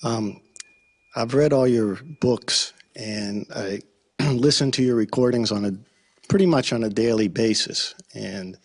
Um, I've read all your books and I listen to your recordings pretty much on a daily basis. And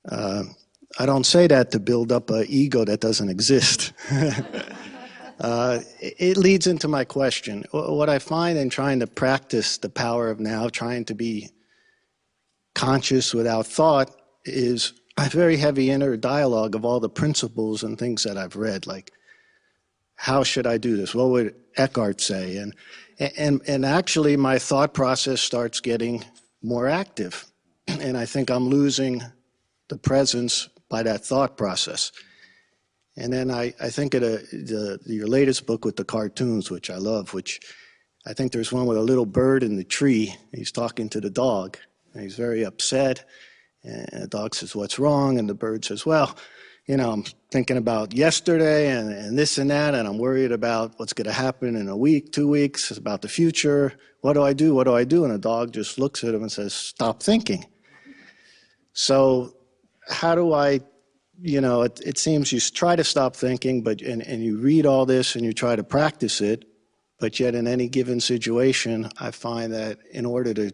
I don't say that to build up an ego that doesn't exist. It leads into my question. What I find in trying to practice the power of now, trying to be conscious without thought, is a very heavy inner dialogue of all the principles and things that I've read, like, how should I do this? What would Eckhart say? And actually my thought process starts getting more active. And I think I'm losing the presence by that thought process. And then I think of your latest book with the cartoons, which I love, which I think there's one with a little bird in the tree. He's talking to the dog, and he's very upset. And the dog says, "What's wrong?" And the bird says, "Well, you know, I'm thinking about yesterday and this and that, and I'm worried about what's going to happen in a week, 2 weeks, about the future. What do I do? What do I do?" And the dog just looks at him and says, "Stop thinking." So how do I, it seems you try to stop thinking, and you read all this and you try to practice it, but yet in any given situation, I find that in order to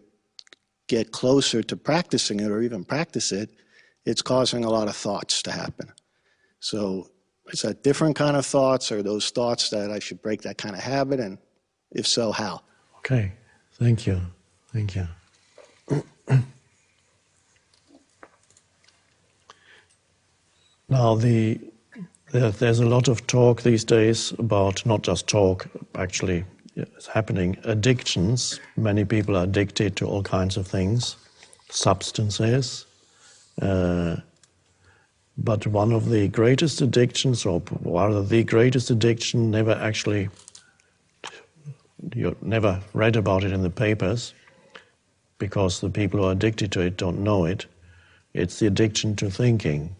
get closer to practicing it or even practice it, it's causing a lot of thoughts to happen. So is that different kind of thoughts, or those thoughts that I should break that kind of habit? And if so, how? Okay, thank you. Thank you. Now, there's a lot of talk these days about, not just talk, actually it's happening, addictions. Many people are addicted to all kinds of things, substances. But one of the greatest addictions, or rather the greatest addiction, you never read about it in the papers, because the people who are addicted to it don't know it. It's the addiction to thinking.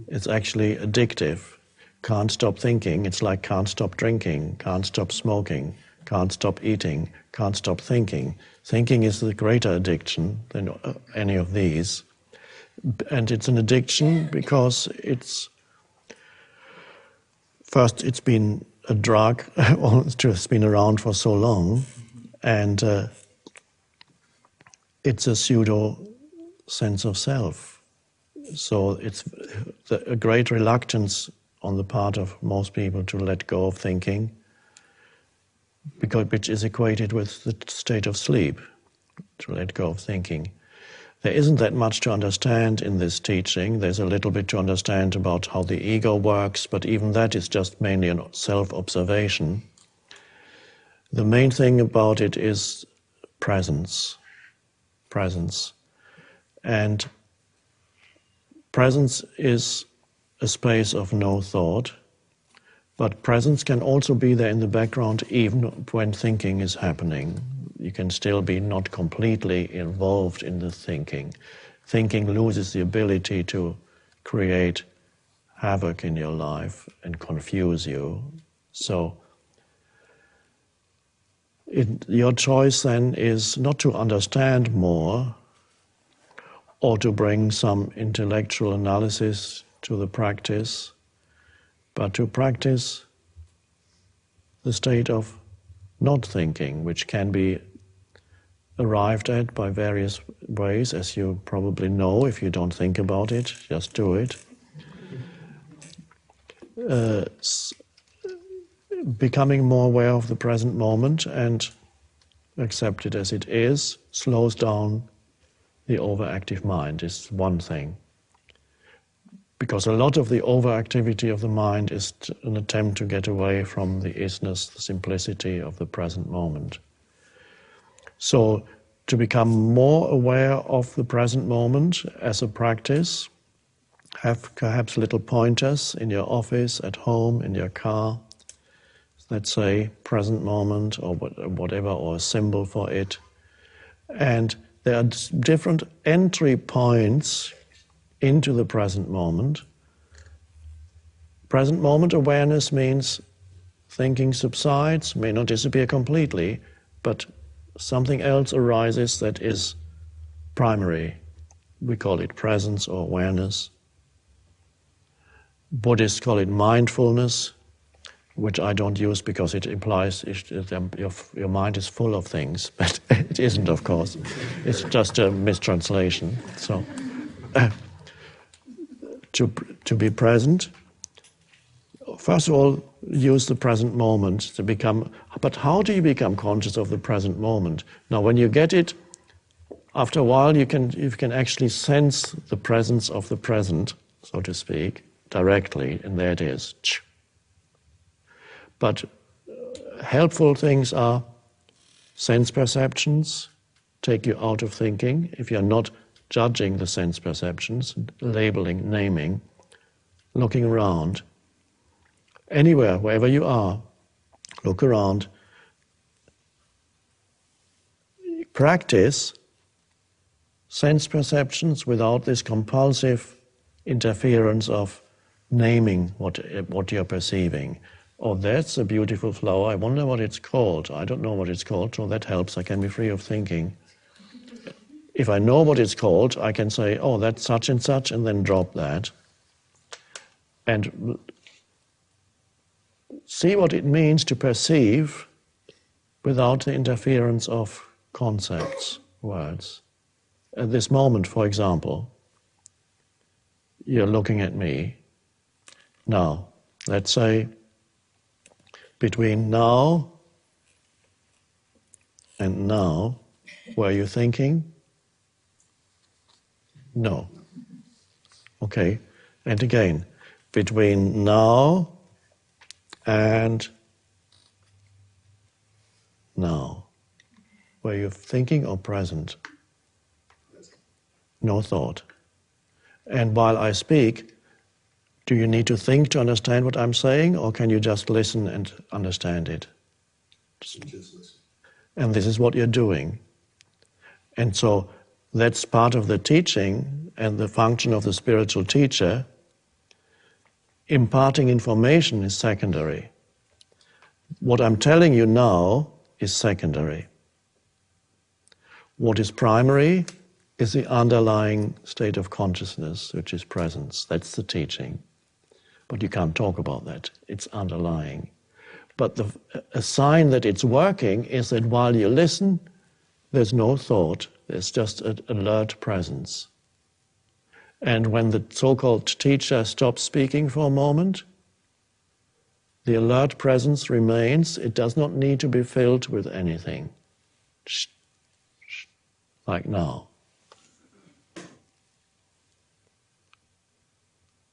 It's actually addictive. Can't stop thinking. It's like can't stop drinking, can't stop smoking, can't stop eating, can't stop thinking. Thinking is the greater addiction than any of these. And it's an addiction because it's been a drug, it's been around for so long, and it's a pseudo sense of self. So it's a great reluctance on the part of most people to let go of thinking, which is equated with the state of sleep, to let go of thinking. There isn't that much to understand in this teaching. There's a little bit to understand about how the ego works, but even that is just mainly a self-observation. The main thing about it is presence. Presence. And presence is a space of no thought, but presence can also be there in the background even when thinking is happening. You can still be not completely involved in the thinking. Thinking loses the ability to create havoc in your life and confuse you. So your choice then is not to understand more or to bring some intellectual analysis to the practice, but to practice the state of not thinking, which can be arrived at by various ways, as you probably know. If you don't think about it, just do it. Becoming more aware of the present moment and accept it as it is slows down the overactive mind, is one thing. Because a lot of the overactivity of the mind is an attempt to get away from the isness, the simplicity of the present moment. So, to become more aware of the present moment as a practice, have perhaps little pointers in your office, at home, in your car. Let's say present moment or whatever, or a symbol for it. And there are different entry points into the present moment. Present moment awareness means thinking subsides, may not disappear completely, but something else arises that is primary. We call it presence or awareness. Buddhists call it mindfulness. which I don't use because it implies your mind is full of things, but it isn't, of course. It's just a mistranslation. So, to be present, first of all, use the present moment to become. But how do you become conscious of the present moment? Now, when you get it, after a while, you can actually sense the presence of the present, so to speak, directly, and there it is. But helpful things are sense perceptions, take you out of thinking. If you're not judging the sense perceptions, labeling, naming, looking around, anywhere, wherever you are, look around. Practice sense perceptions without this compulsive interference of naming what you're perceiving. Oh, that's a beautiful flower. I wonder what it's called. I don't know what it's called, so that helps. I can be free of thinking. If I know what it's called, I can say, oh, that's such, and then drop that. And see what it means to perceive without the interference of concepts, words. At this moment, for example, you're looking at me. Now, let's say between now and now, were you thinking? No. Okay. And again, between now and now, were you thinking or present? No thought. And while I speak, do you need to think to understand what I'm saying, or can you just listen and understand it? Just listen. And this is what you're doing. And so that's part of the teaching and the function of the spiritual teacher. Imparting information is secondary. What I'm telling you now is secondary. What is primary is the underlying state of consciousness, which is presence. That's the teaching. But you can't talk about that. It's underlying. But a sign that it's working is that while you listen, there's no thought. There's just an alert presence. And when the so-called teacher stops speaking for a moment, the alert presence remains. It does not need to be filled with anything. Like now.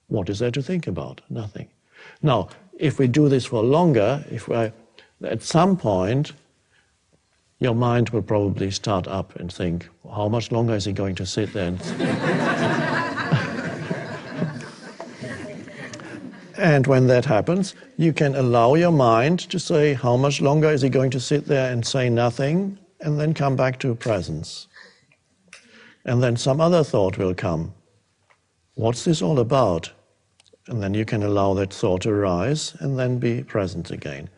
What is there to think about? Nothing. Now, if we do this for longer, at some point, your mind will probably start up and think, how much longer is he going to sit there? And when that happens, you can allow your mind to say, how much longer is he going to sit there and say nothing, and then come back to presence. And then some other thought will come. What's this all about? And then you can allow that thought to arise and then be present again.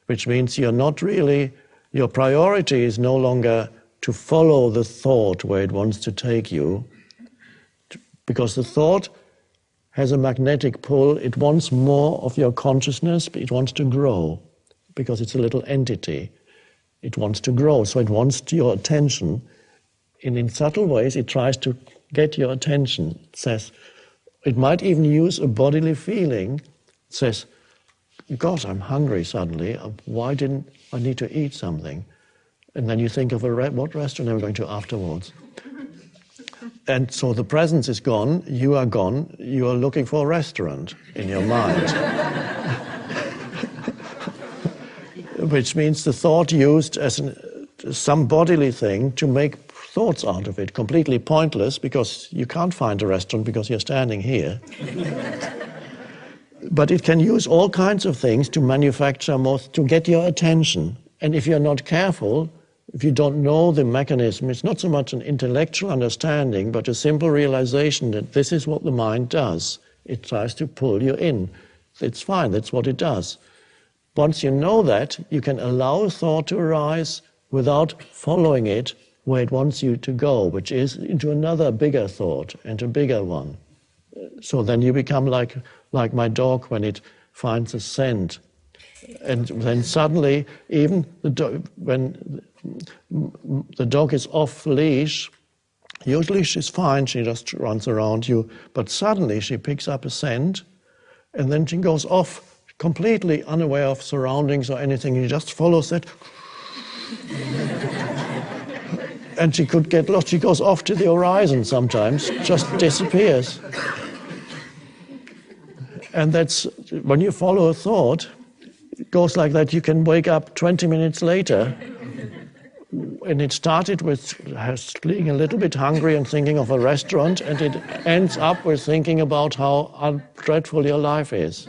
Which means you're not really, your priority is no longer to follow the thought where it wants to take you, because the thought has a magnetic pull. It wants more of your consciousness, but it wants to grow, because it's a little entity. It wants to grow, so it wants your attention. And in subtle ways, it tries to get your attention. It says, it might even use a bodily feeling. It says, God, I'm hungry suddenly. Why didn't I need to eat something? And then you think of what restaurant are we going to afterwards? And so the presence is gone, you are gone, you are looking for a restaurant in your mind. Which means the thought used as some bodily thing to make thoughts out of it, completely pointless, because you can't find a restaurant because you're standing here. But it can use all kinds of things to manufacture more, to get your attention. And if you're not careful, if you don't know the mechanism, it's not so much an intellectual understanding, but a simple realization that this is what the mind does. It tries to pull you in. It's fine, that's what it does. Once you know that, you can allow a thought to arise without following it where it wants you to go, which is into another bigger thought and a bigger one. So then you become like my dog when it finds a scent. And then suddenly, even when the dog is off leash, usually she's fine, she just runs around you, but suddenly she picks up a scent, and then she goes off completely unaware of surroundings or anything. He just follows that. And she could get lost. She goes off to the horizon sometimes, just disappears. And that's, when you follow a thought, it goes like that. You can wake up 20 minutes later, and it started with being a little bit hungry and thinking of a restaurant, and it ends up with thinking about how dreadful your life is.